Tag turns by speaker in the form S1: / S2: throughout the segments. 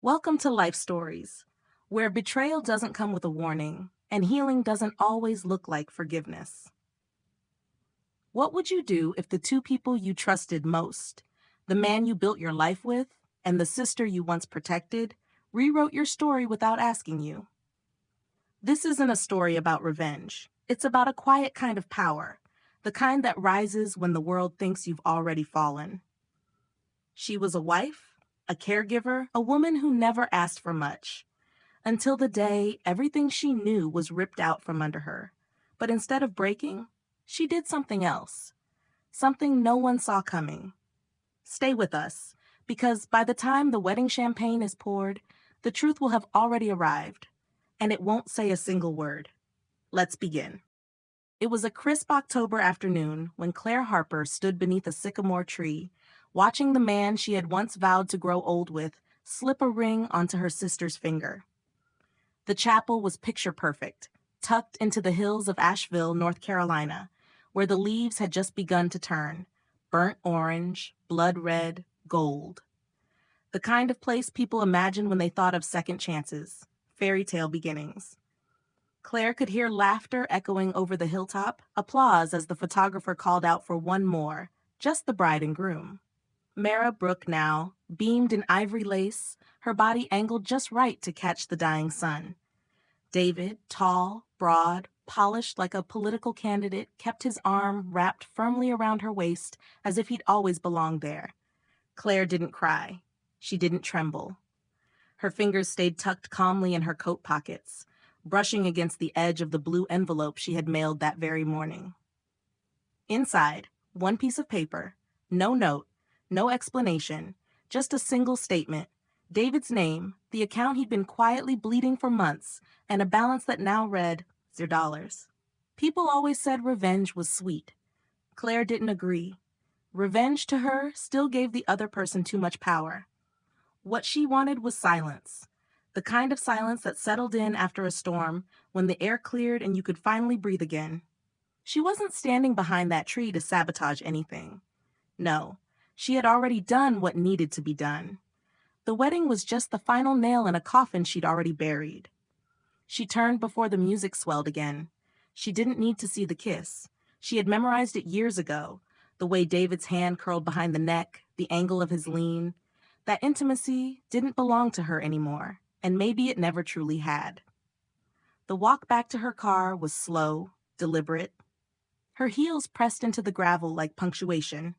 S1: Welcome to Life Stories, where betrayal doesn't come with a warning and healing doesn't always look like forgiveness. What would you do if the two people you trusted most, the man you built your life with and the sister you once protected, rewrote your story without asking you? This isn't a story about revenge. It's about a quiet kind of power, the kind that rises when the world thinks you've already fallen. She was a wife, a caregiver, a woman who never asked for much, until the day everything she knew was ripped out from under her. But instead of breaking, she did something else, something no one saw coming. Stay with us, because by the time the wedding champagne is poured, the truth will have already arrived, and it won't say a single word. Let's begin. It was a crisp October afternoon when Claire Harper stood beneath a sycamore tree, watching the man she had once vowed to grow old with slip a ring onto her sister's finger. The chapel was picture perfect, tucked into the hills of Asheville, North Carolina, where the leaves had just begun to turn, burnt orange, blood red, gold. The kind of place people imagine when they thought of second chances, fairy tale beginnings. Claire could hear laughter echoing over the hilltop, applause as the photographer called out for one more, just the bride and groom. Mara Brooke now, beamed in ivory lace, her body angled just right to catch the dying sun. David, tall, broad, polished like a political candidate, kept his arm wrapped firmly around her waist as if he'd always belonged there. Claire didn't cry. She didn't tremble. Her fingers stayed tucked calmly in her coat pockets, brushing against the edge of the blue envelope she had mailed that very morning. Inside, one piece of paper, no note, no explanation, just a single statement, David's name, the account he'd been quietly bleeding for months, and a balance that now read $0. People always said revenge was sweet. Claire didn't agree. Revenge to her still gave the other person too much power. What she wanted was silence. The kind of silence that settled in after a storm, when the air cleared and you could finally breathe again. She wasn't standing behind that tree to sabotage anything. No, she had already done what needed to be done. The wedding was just the final nail in a coffin she'd already buried. She turned before the music swelled again. She didn't need to see the kiss. She had memorized it years ago, the way David's hand curled behind the neck, the angle of his lean. That intimacy didn't belong to her anymore, and maybe it never truly had. The walk back to her car was slow, deliberate. Her heels pressed into the gravel like punctuation.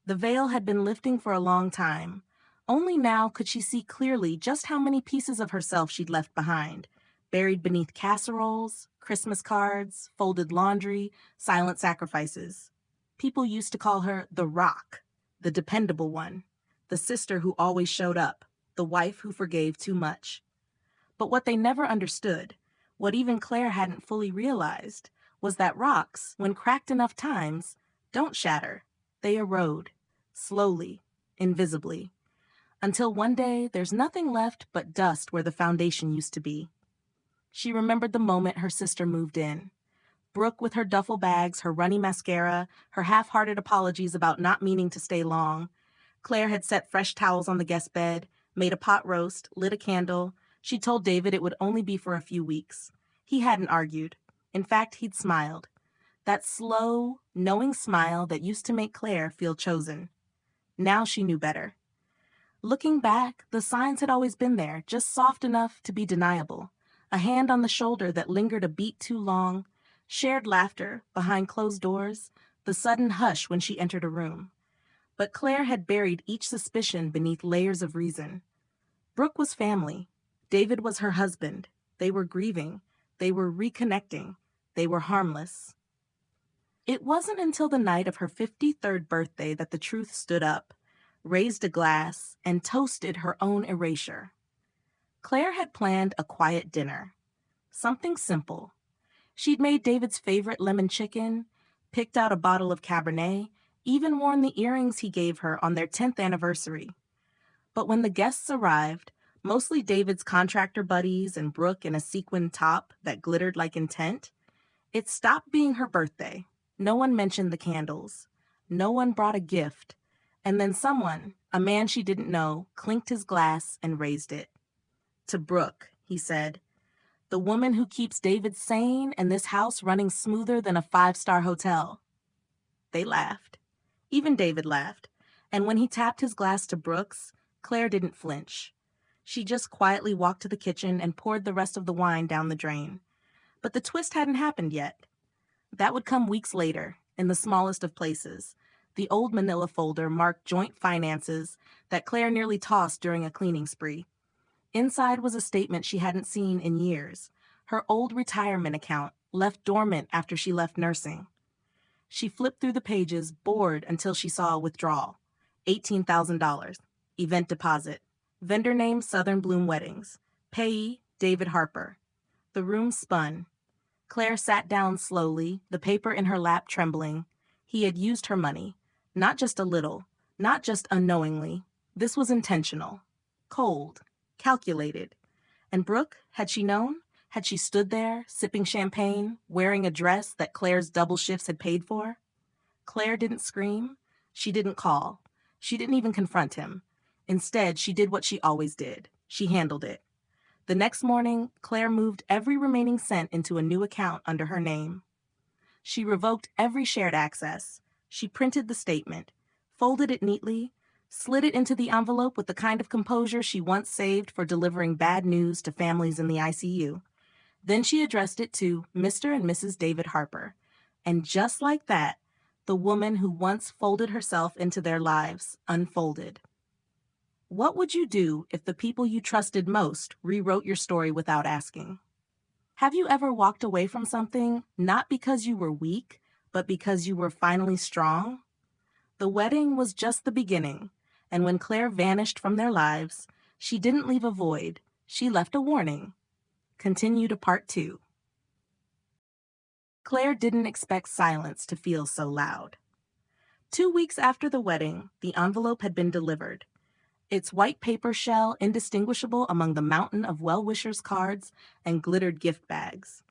S1: The veil had been lifting for a long time. Only now could she see clearly just how many pieces of herself she'd left behind, buried beneath casseroles, Christmas cards, folded laundry, silent sacrifices. People used to call her the Rock, the dependable one, the sister who always showed up, the wife who forgave too much. But what they never understood, what even Claire hadn't fully realized, was that rocks, when cracked enough times, don't shatter. They erode, slowly, invisibly, until one day there's nothing left but dust where the foundation used to be. She remembered the moment her sister moved in. Brooke with her duffel bags, her runny mascara, her half-hearted apologies about not meaning to stay long. Claire had set fresh towels on the guest bed, made a pot roast, lit a candle. She told David it would only be for a few weeks. He hadn't argued. In fact, he'd smiled. That slow, knowing smile that used to make Claire feel chosen. Now she knew better. Looking back, the signs had always been there, just soft enough to be deniable. A hand on the shoulder that lingered a beat too long, shared laughter behind closed doors, the sudden hush when she entered a room. But Claire had buried each suspicion beneath layers of reason. Brooke was family. David was her husband. They were grieving. They were reconnecting. They were harmless. It wasn't until the night of her 53rd birthday that the truth stood up, raised a glass, and toasted her own erasure. Claire had planned a quiet dinner. Something simple. She'd made David's favorite lemon chicken, picked out a bottle of Cabernet, even worn the earrings he gave her on their 10th anniversary. But when the guests arrived, mostly David's contractor buddies and Brooke in a sequined top that glittered like intent, it stopped being her birthday. No one mentioned the candles. No one brought a gift. And then someone, A man she didn't know clinked his glass and raised it. "To Brooke," he said, "the woman who keeps David sane and this house running smoother than a five-star hotel." They laughed. Even David laughed. And when he tapped his glass to Brooke's, Claire didn't flinch. She just quietly walked to the kitchen and poured the rest of the wine down the drain. But the twist hadn't happened yet. That would come weeks later, in the smallest of places. The old manila folder marked joint finances that Claire nearly tossed during a cleaning spree. Inside was a statement she hadn't seen in years. Her old retirement account, left dormant after she left nursing. She flipped through the pages, bored until she saw a withdrawal. $18,000. Event deposit. Vendor name Southern Bloom Weddings. Payee David Harper. The room spun. Claire sat down slowly, the paper in her lap trembling. He had used her money. Not just a little. Not just unknowingly. This was intentional. Cold. Calculated. And Brooke, had she known? Had she stood there, sipping champagne, wearing a dress that Claire's double shifts had paid for? Claire didn't scream. She didn't call. She didn't even confront him. Instead, she did what she always did. She handled it. The next morning, Claire moved every remaining cent into a new account under her name. She revoked every shared access. She printed the statement, folded it neatly, slid it into the envelope with the kind of composure she once saved for delivering bad news to families in the ICU. Then she addressed it to Mr. and Mrs. David Harper. And just like that, the woman who once folded herself into their lives unfolded. What would you do if the people you trusted most rewrote your story without asking? Have you ever walked away from something not because you were weak, but because you were finally strong? The wedding was just the beginning, and when Claire vanished from their lives, she didn't leave a void, she left a warning. Continue to part 2. Claire didn't expect silence to feel so loud. 2 weeks after the wedding, the envelope had been delivered. Its white paper shell indistinguishable among the mountain of well-wishers' cards and glittered gift bags.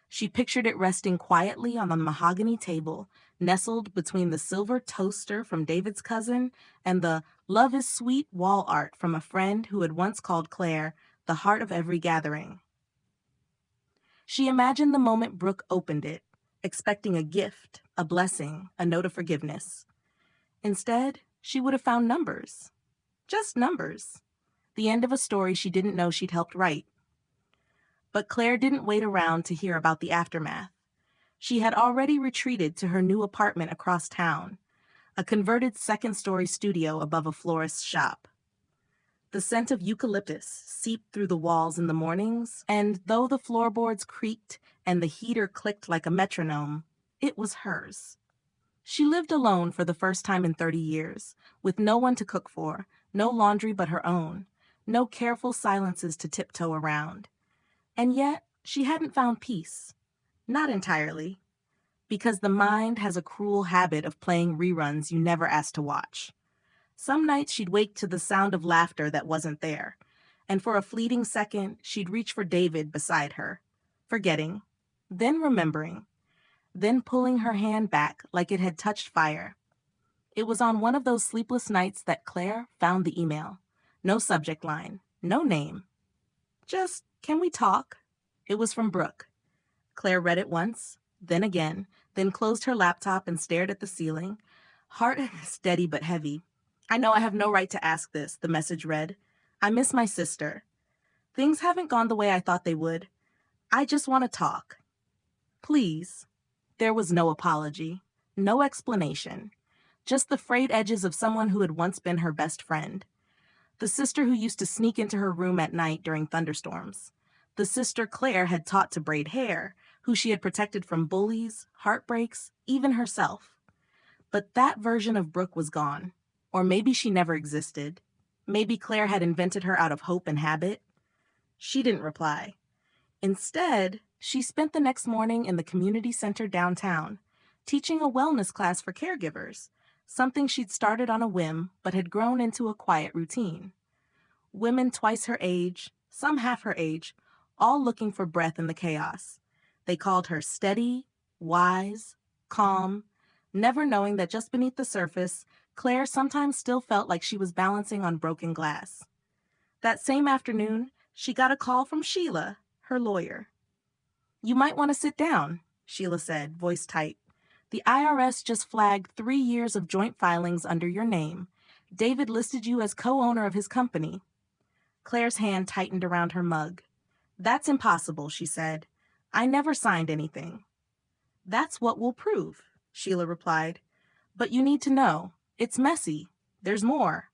S1: She pictured it resting quietly on the mahogany table, nestled between the silver toaster from David's cousin and the "Love is Sweet" wall art from a friend who had once called Claire the heart of every gathering. She imagined the moment Brooke opened it, expecting a gift, a blessing, a note of forgiveness. Instead, she would have found numbers. Just numbers. The end of a story she didn't know she'd helped write. But Claire didn't wait around to hear about the aftermath. She had already retreated to her new apartment across town, a converted second-story studio above a florist's shop. The scent of eucalyptus seeped through the walls in the mornings, and though the floorboards creaked and the heater clicked like a metronome, it was hers. She lived alone for the first time in 30 years, with no one to cook for, no laundry but her own, no careful silences to tiptoe around. And yet, she hadn't found peace. Not entirely. Because the mind has a cruel habit of playing reruns you never asked to watch. Some nights she'd wake to the sound of laughter that wasn't there, and for a fleeting second, she'd reach for David beside her, forgetting, then remembering, then pulling her hand back like it had touched fire. It was on one of those sleepless nights that Claire found the email. No subject line, no name. Just, "Can we talk?" It was from Brooke. Claire read it once, then again, then closed her laptop and stared at the ceiling, heart steady but heavy. "I know I have no right to ask this," the message read. "I miss my sister. Things haven't gone the way I thought they would. I just want to talk. Please." There was no apology, no explanation, just the frayed edges of someone who had once been her best friend. The sister who used to sneak into her room at night during thunderstorms. The sister Claire had taught to braid hair, who she had protected from bullies, heartbreaks, even herself. But that version of Brooke was gone. Or maybe she never existed. Maybe Claire had invented her out of hope and habit. She didn't reply. Instead, she spent the next morning in the community center downtown, teaching a wellness class for caregivers, something she'd started on a whim but had grown into a quiet routine. Women twice her age, some half her age, all looking for breath in the chaos. They called her steady, wise, calm, never knowing that just beneath the surface, Claire sometimes still felt like she was balancing on broken glass. That same afternoon, she got a call from Sheila, her lawyer. "You might want to sit down," Sheila said, voice tight. "The IRS just flagged 3 years of joint filings under your name. David listed you as co-owner of his company." Claire's hand tightened around her mug. "That's impossible," she said. "I never signed anything." "That's what we'll prove," Sheila replied. "But you need to know. It's messy. There's more."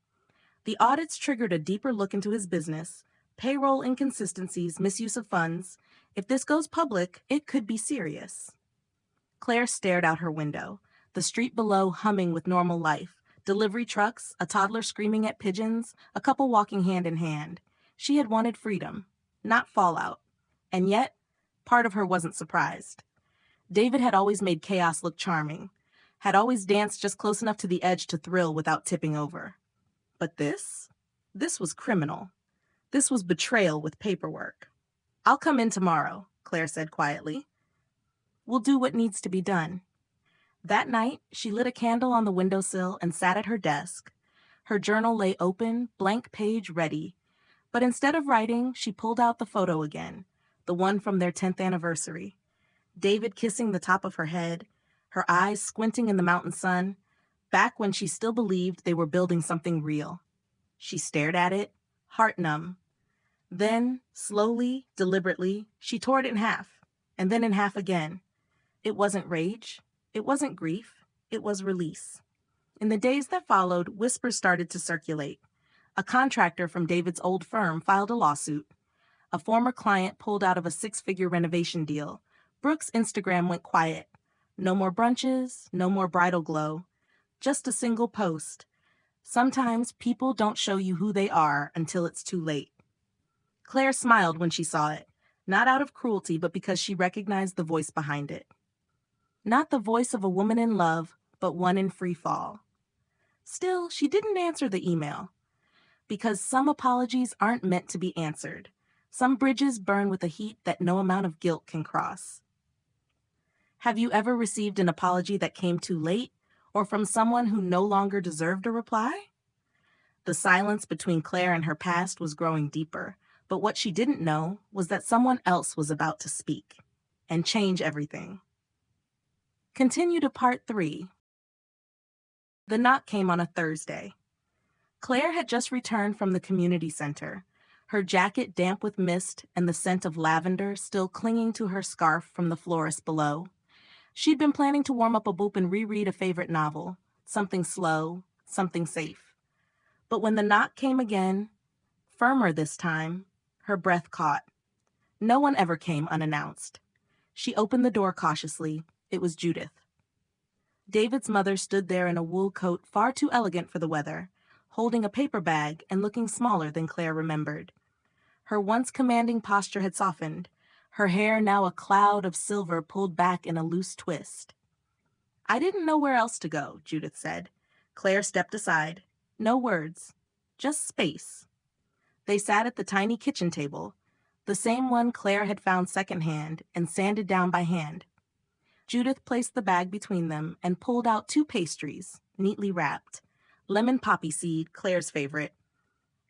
S1: The audits triggered a deeper look into his business, payroll inconsistencies, misuse of funds. If this goes public, it could be serious. Claire stared out her window, the street below humming with normal life, delivery trucks, a toddler screaming at pigeons, a couple walking hand in hand. She had wanted freedom, not fallout. And yet, part of her wasn't surprised. David had always made chaos look charming, had always danced just close enough to the edge to thrill without tipping over. But this was criminal. This was betrayal with paperwork. "I'll come in tomorrow," Claire said quietly. "We'll do what needs to be done." That night, she lit a candle on the windowsill and sat at her desk. Her journal lay open, blank page ready. But instead of writing, she pulled out the photo again, the one from their 10th anniversary. David kissing the top of her head, her eyes squinting in the mountain sun, back when she still believed they were building something real. She stared at it, heart numb. Then, slowly, deliberately, she tore it in half, and then in half again. It wasn't rage. It wasn't grief. It was release. In the days that followed, whispers started to circulate. A contractor from David's old firm filed a lawsuit. A former client pulled out of a 6-figure renovation deal. Brooke's Instagram went quiet. No more brunches, no more bridal glow. Just a single post. Sometimes people don't show you who they are until it's too late. Claire smiled when she saw it, not out of cruelty, but because she recognized the voice behind it. Not the voice of a woman in love, but one in free fall. Still, she didn't answer the email. Because some apologies aren't meant to be answered. Some bridges burn with a heat that no amount of guilt can cross. Have you ever received an apology that came too late, or from someone who no longer deserved a reply? The silence between Claire and her past was growing deeper, but what she didn't know was that someone else was about to speak and change everything. Continue to part 3. The knock came on a Thursday. Claire had just returned from the community center, her jacket damp with mist and the scent of lavender still clinging to her scarf from the florist below. She'd been planning to warm up a boop and reread a favorite novel, something slow, something safe. But when the knock came again, firmer this time, her breath caught. No one ever came unannounced. She opened the door cautiously. It was Judith. David's mother stood there in a wool coat far too elegant for the weather, holding a paper bag and looking smaller than Claire remembered. Her once commanding posture had softened, her hair now a cloud of silver pulled back in a loose twist. "I didn't know where else to go," Judith said. Claire stepped aside. No words, just space. They sat at the tiny kitchen table, the same one Claire had found secondhand and sanded down by hand. Judith placed the bag between them and pulled out 2 pastries, neatly wrapped. Lemon poppy seed, Claire's favorite.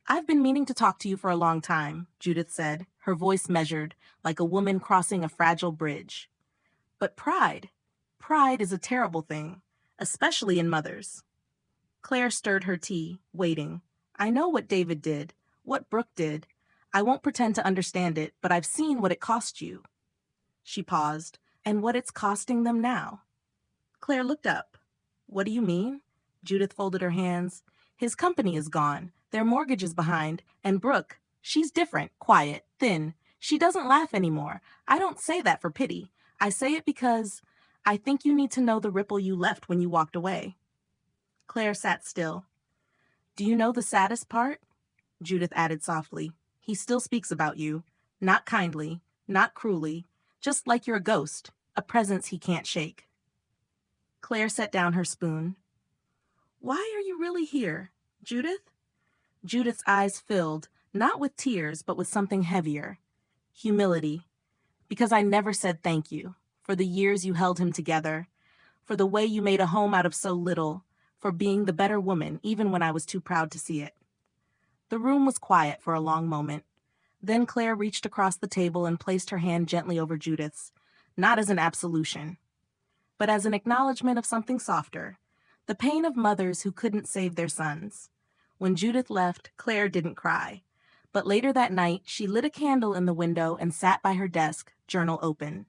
S1: "I've been meaning to talk to you for a long time," Judith said, her voice measured, like a woman crossing a fragile bridge. "But pride is a terrible thing, especially in mothers." Claire stirred her tea, waiting. "I know what David did, what Brooke did. I won't pretend to understand it, but I've seen what it cost you." She paused. "And what it's costing them now." Claire looked up. "What do you mean?" Judith folded her hands. "His company is gone. Their mortgage is behind. And Brooke, she's different, quiet, thin. She doesn't laugh anymore. I don't say that for pity. I say it because I think you need to know the ripple you left when you walked away." Claire sat still. "Do you know the saddest part?" Judith added softly. "He still speaks about you. Not kindly, not cruelly. Just like you're a ghost, a presence he can't shake." Claire set down her spoon. "Why are you really here, Judith?" Judith's eyes filled, not with tears, but with something heavier. Humility. "Because I never said thank you, for the years you held him together, for the way you made a home out of so little, for being the better woman even when I was too proud to see it. The room was quiet for a long moment. Then Claire reached across the table and placed her hand gently over Judith's, not as an absolution, but as an acknowledgement of something softer, the pain of mothers who couldn't save their sons. When Judith left, Claire didn't cry. But later that night, she lit a candle in the window and sat by her desk, journal open.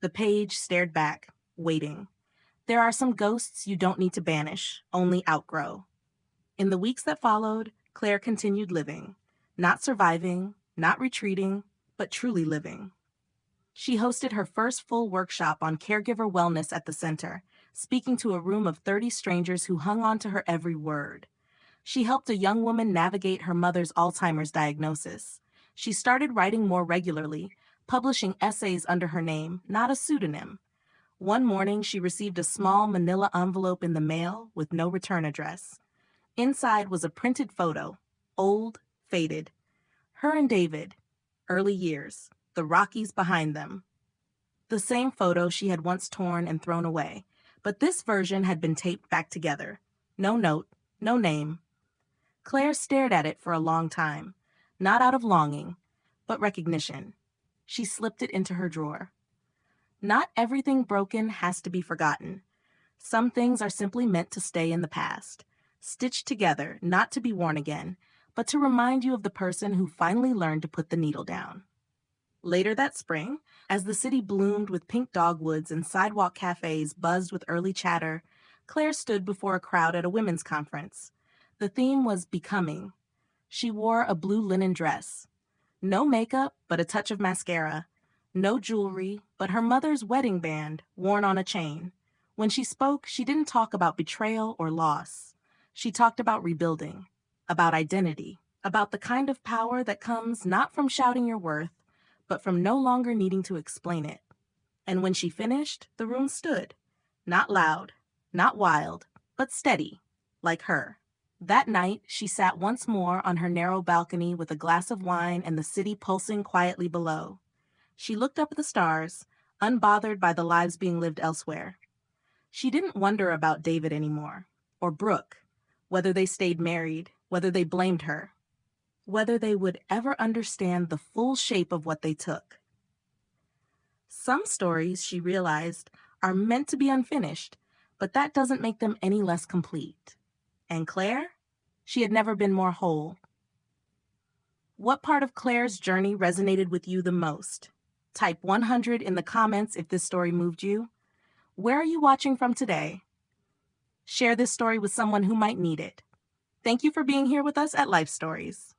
S1: The page stared back, waiting. There are some ghosts you don't need to banish, only outgrow. In the weeks that followed, Claire continued living. Not surviving, not retreating, but truly living. She hosted her first full workshop on caregiver wellness at the center, speaking to a room of 30 strangers who hung on to her every word. She helped a young woman navigate her mother's Alzheimer's diagnosis. She started writing more regularly, publishing essays under her name, not a pseudonym. One morning, she received a small manila envelope in the mail with no return address. Inside was a printed photo, old, faded. Her and David, early years, the Rockies behind them. The same photo she had once torn and thrown away, but this version had been taped back together. No note, no name. Claire stared at it for a long time, not out of longing, but recognition. She slipped it into her drawer. Not everything broken has to be forgotten. Some things are simply meant to stay in the past, stitched together, not to be worn again, but to remind you of the person who finally learned to put the needle down. Later that spring, as the city bloomed with pink dogwoods and sidewalk cafes buzzed with early chatter, Claire stood before a crowd at a women's conference. The theme was becoming. She wore a blue linen dress. No makeup, but a touch of mascara. No jewelry, but her mother's wedding band worn on a chain. When she spoke, she didn't talk about betrayal or loss. She talked about rebuilding, about identity, about the kind of power that comes not from shouting your worth, but from no longer needing to explain it. And when she finished, the room stood. Not loud, not wild, but steady, like her. That night, she sat once more on her narrow balcony with a glass of wine and the city pulsing quietly below. She looked up at the stars, unbothered by the lives being lived elsewhere. She didn't wonder about David anymore, or Brooke, whether they stayed married, whether they blamed her, whether they would ever understand the full shape of what they took. Some stories, she realized, are meant to be unfinished, but that doesn't make them any less complete. And Claire? She had never been more whole. What part of Claire's journey resonated with you the most? Type 100 in the comments if this story moved you. Where are you watching from today? Share this story with someone who might need it. Thank you for being here with us at Life Stories.